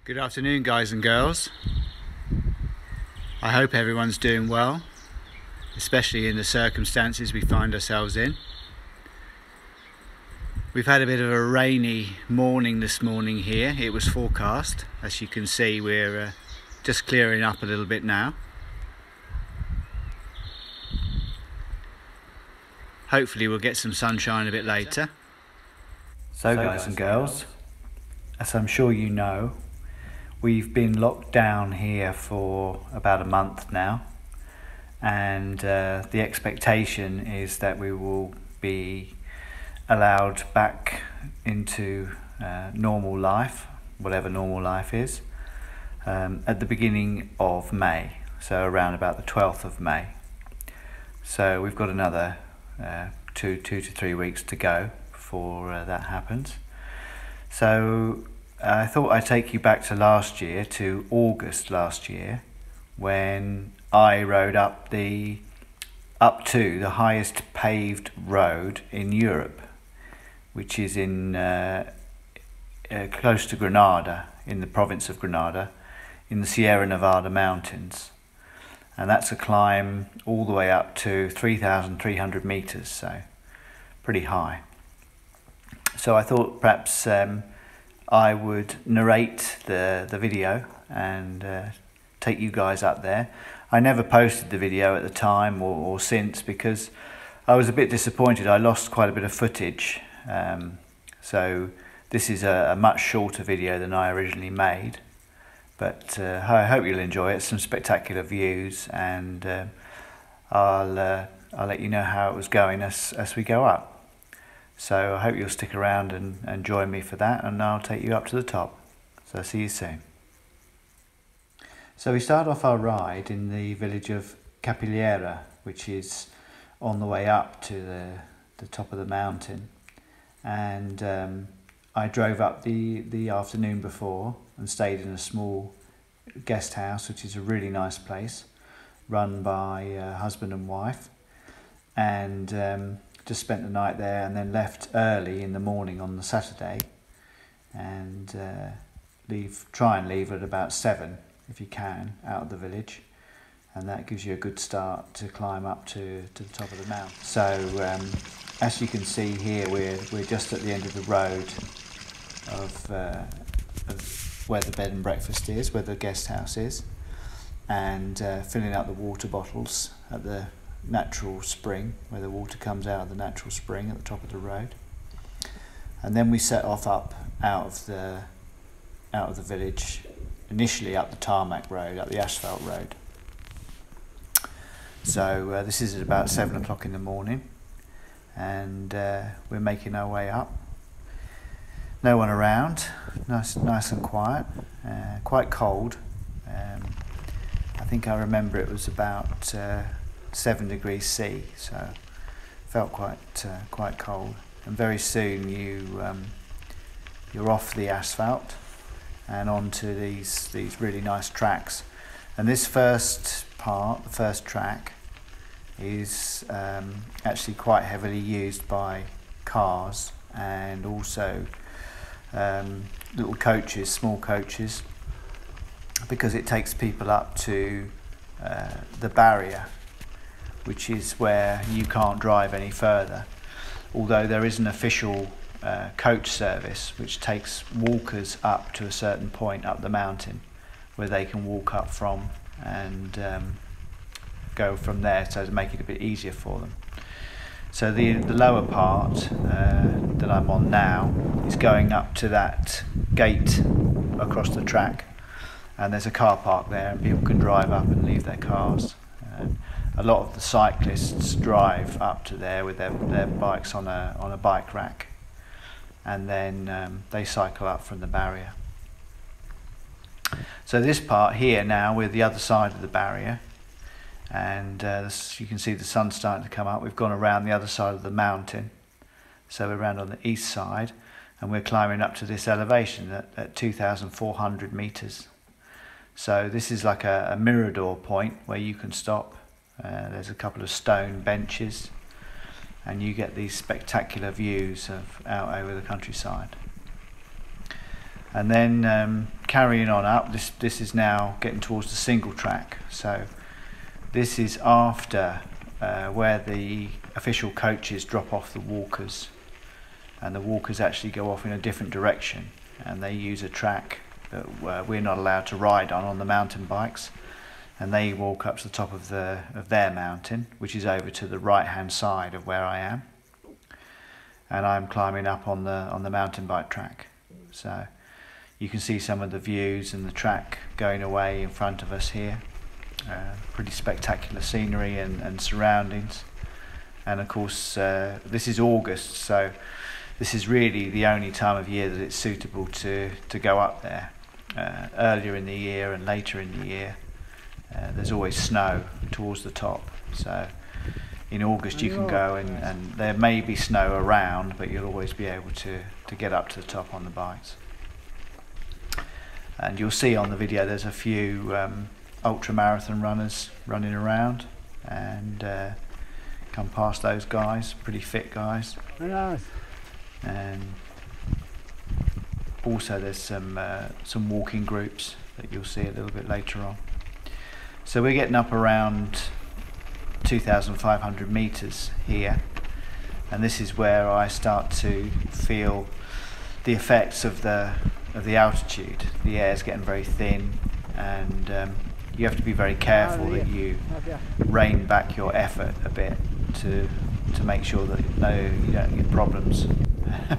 Good afternoon, guys and girls. I hope everyone's doing well, especially in the circumstances we find ourselves in. We've had a bit of a rainy morning this morning here. It was forecast. As you can see, we're just clearing up a little bit now. Hopefully we'll get some sunshine a bit later. So guys and girls, as I'm sure you know, we've been locked down here for about a month now, and the expectation is that we will be allowed back into normal life, whatever normal life is, at the beginning of May, so around about the 12th of May. So we've got another two to 3 weeks to go before that happens. So I thought I'd take you back to last year, to August last year, when I rode up to the highest paved road in Europe, which is in close to Granada, in the province of Granada, in the Sierra Nevada mountains. And that's a climb all the way up to 3,300 meters, so pretty high. So I thought perhaps I would narrate the video and take you guys up there. I never posted the video at the time or since, because I was a bit disappointed. I lost quite a bit of footage. So this is a much shorter video than I originally made. But I hope you'll enjoy it. Some spectacular views, and I'll let you know how it was going as we go up. So I hope you'll stick around and join me for that, and I'll take you up to the top. So see you soon. So we start off our ride in the village of Capillera, which is on the way up to the top of the mountain. And I drove up the afternoon before and stayed in a small guest house, which is a really nice place, run by a husband and wife. And just spent the night there, and then left early in the morning on the Saturday, and try and leave at about 7 if you can, out of the village, and that gives you a good start to climb up to the top of the mountain. So as you can see here, we're just at the end of the road of where the bed and breakfast is, where the guest house is, and filling up the water bottles at the natural spring, where the water comes out of the natural spring at the top of the road. And then we set off up out of the village, initially up the tarmac road, up the asphalt road. So this is at about 7 o'clock in the morning, and we're making our way up. No one around, nice and quiet, quite cold. I think I remember it was about 7 degrees C, so felt quite cold. And very soon you're off the asphalt and onto these really nice tracks. And this first part, the first track, is actually quite heavily used by cars and also little coaches, small coaches, because it takes people up to the barrier, which is where you can't drive any further, although there is an official coach service which takes walkers up to a certain point up the mountain where they can walk up from and go from there, so to make it a bit easier for them. So the lower part that I'm on now is going up to that gate across the track, and there's a car park there, and people can drive up and leave their cars. A lot of the cyclists drive up to there with their bikes on a bike rack, and then they cycle up from the barrier. So this part here now, we're the other side of the barrier, and you can see the sun starting to come up. We've gone around the other side of the mountain, so we're around on the east side, and we're climbing up to this elevation at 2,400 meters. So this is like a mirador point where you can stop. There's a couple of stone benches, and you get these spectacular views out over the countryside. And then carrying on up, this is now getting towards the single track. So this is after where the official coaches drop off the walkers, and the walkers actually go off in a different direction, and they use a track that we're not allowed to ride on the mountain bikes, and they walk up to the top of their mountain, which is over to the right hand side of where I am, and I'm climbing up on the mountain bike track. So you can see some of the views and the track going away in front of us here. Pretty spectacular scenery and surroundings. And of course this is August, so this is really the only time of year that it's suitable to go up there. Earlier in the year and later in the year there's always snow towards the top, so in August you can go and there may be snow around, but you'll always be able to get up to the top on the bikes. And you'll see on the video there's a few ultra marathon runners running around, and come past those guys, pretty fit guys. And also there's some walking groups that you'll see a little bit later on. So we're getting up around 2,500 meters here, and this is where I start to feel the effects of the altitude. The air's getting very thin, and you have to be very careful that you rein back your effort a bit to make sure that you don't get problems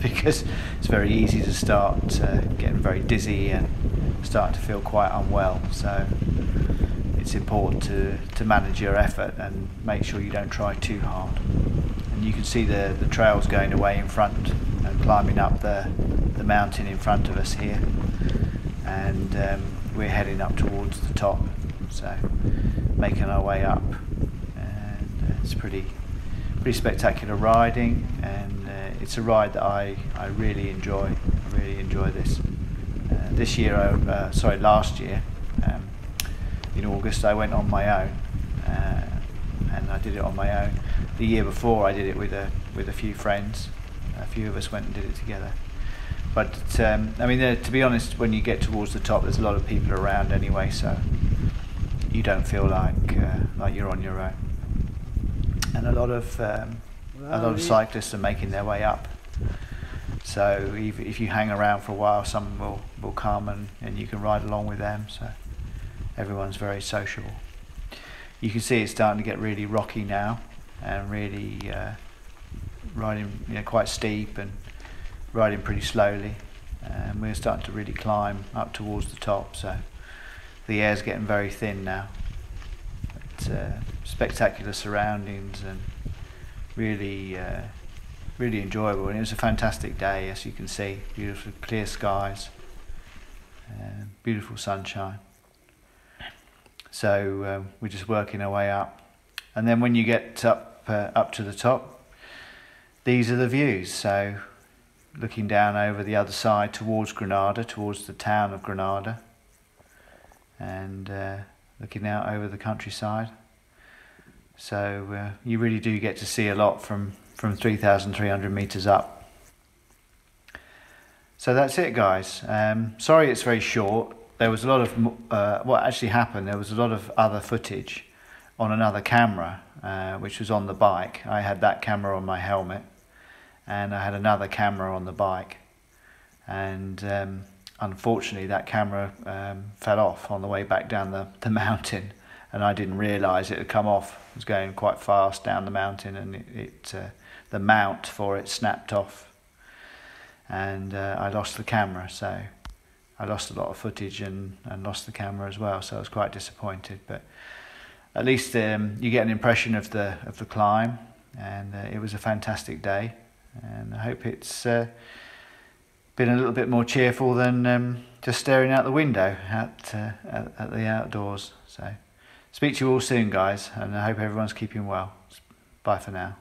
because it's very easy to start getting very dizzy and start to feel quite unwell. So it's important to manage your effort and make sure you don't try too hard. And you can see the trails going away in front and climbing up the mountain in front of us here, and we're heading up towards the top, so making our way up, and it's pretty spectacular riding, and it's a ride that I really enjoy. I really enjoy this. Last year in August I went on my own, and I did it on my own. The year before I did it with a few friends. A few of us went and did it together. But I mean, to be honest, when you get towards the top, there's a lot of people around anyway, so you don't feel like you're on your own. And a lot of cyclists are making their way up. So if you hang around for a while, someone will come and you can ride along with them. So everyone's very sociable. You can see it's starting to get really rocky now, and really riding quite steep and riding pretty slowly, and we're starting to really climb up towards the top, so the air's getting very thin now. But spectacular surroundings and really really enjoyable, and it was a fantastic day, as you can see. Beautiful clear skies, beautiful sunshine. So we're just working our way up, and then when you get up to the top, these are the views. So looking down over the other side towards Granada, towards the town of Granada, and looking out over the countryside. So you really do get to see a lot from 3,300 meters up. So that's it, guys. Sorry it's very short. There was a lot of what actually happened. There was a lot of other footage on another camera, which was on the bike. I had that camera on my helmet, and I had another camera on the bike, and unfortunately that camera fell off on the way back down the mountain, and I didn't realise it had come off. It was going quite fast down the mountain, and the mount for it snapped off, and I lost the camera. So I lost a lot of footage and lost the camera as well, so I was quite disappointed. But at least you get an impression of the climb, and it was a fantastic day. And I hope it's been a little bit more cheerful than just staring out the window at the outdoors. So speak to you all soon, guys, and I hope everyone's keeping well. Bye for now.